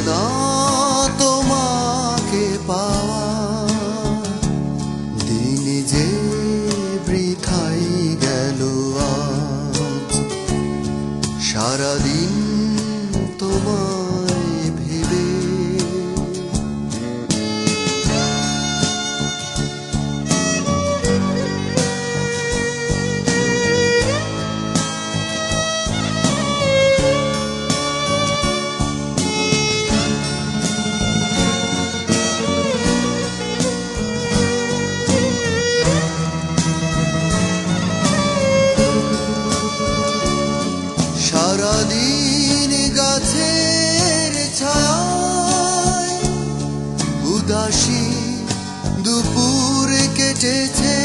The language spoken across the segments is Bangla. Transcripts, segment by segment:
না তোমাকে পাওয়া দিন যে বৃথাই গেল আজ সারাদিন তোমায় ভেবে সারাদিন গাছের ছায়ায় উদাসী দুপুর কেটেছে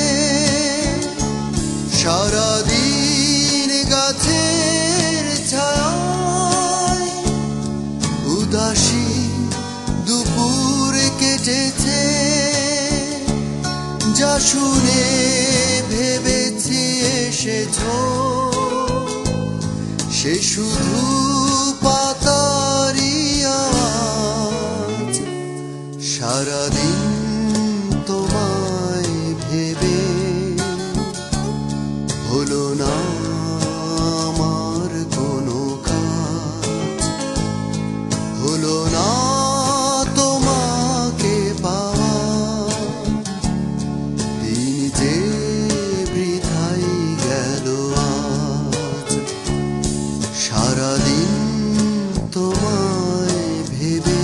সারাদিন গাছের ছায়ায় উদাসী দুপুর কেটেছে যা শুনে ভেবেছি এসেছো সে শুধু পাতারি আওয়াজ সারাদিন তোমায় ভেবে হলো না আমার কোনো কাজ হলো না তোমাকে পাওয়া দিন যে বৃথাই গেল আজ সারাদিন তোমায় ভেবে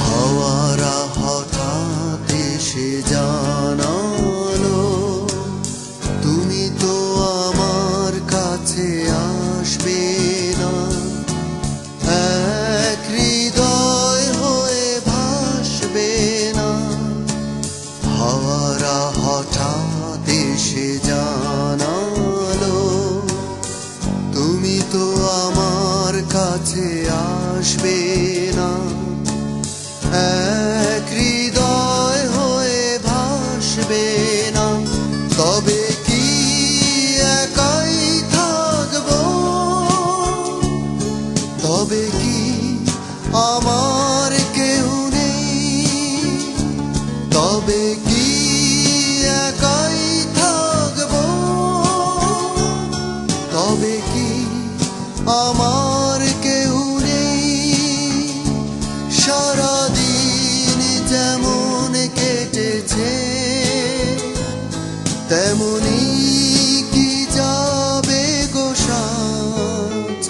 হাওয়ারা হঠাৎ এসে জানালো তুমি তো আমার কাছে আসবে না এক হৃদয় হয়ে ভাসবে না হাওয়ারা হঠাৎ এসে জানালো তুমি তো আমার কাছে আসবে না এক হৃদয় হয়ে ভাসবে না তবে কি একাই থাকবো তবে কি আমার কেউ নেই তবে কি একাই থাকবো তবে কি আমার কেউ নেই সারাদিন যেমন কেটেছে তেমনি কি যাবে গো সাজ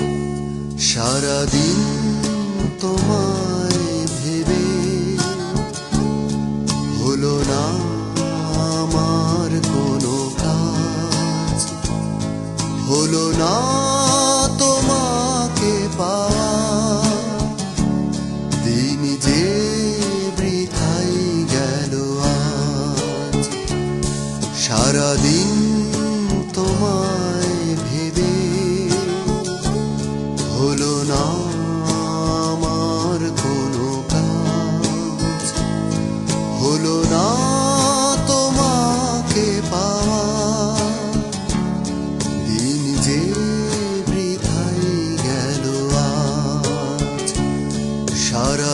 সারাদিন তোমায় ভেবে হলো না আমার কোনো কাজ হলো না তোমাকে পাওয়া দিন যে বৃথাই গেল আজ সারাদিন তোমায় ভেবে হলো না আমার কোনো কাজ হলো না তোমাকে পাওয়া দিন যে বৃথাই গেল আজ সারা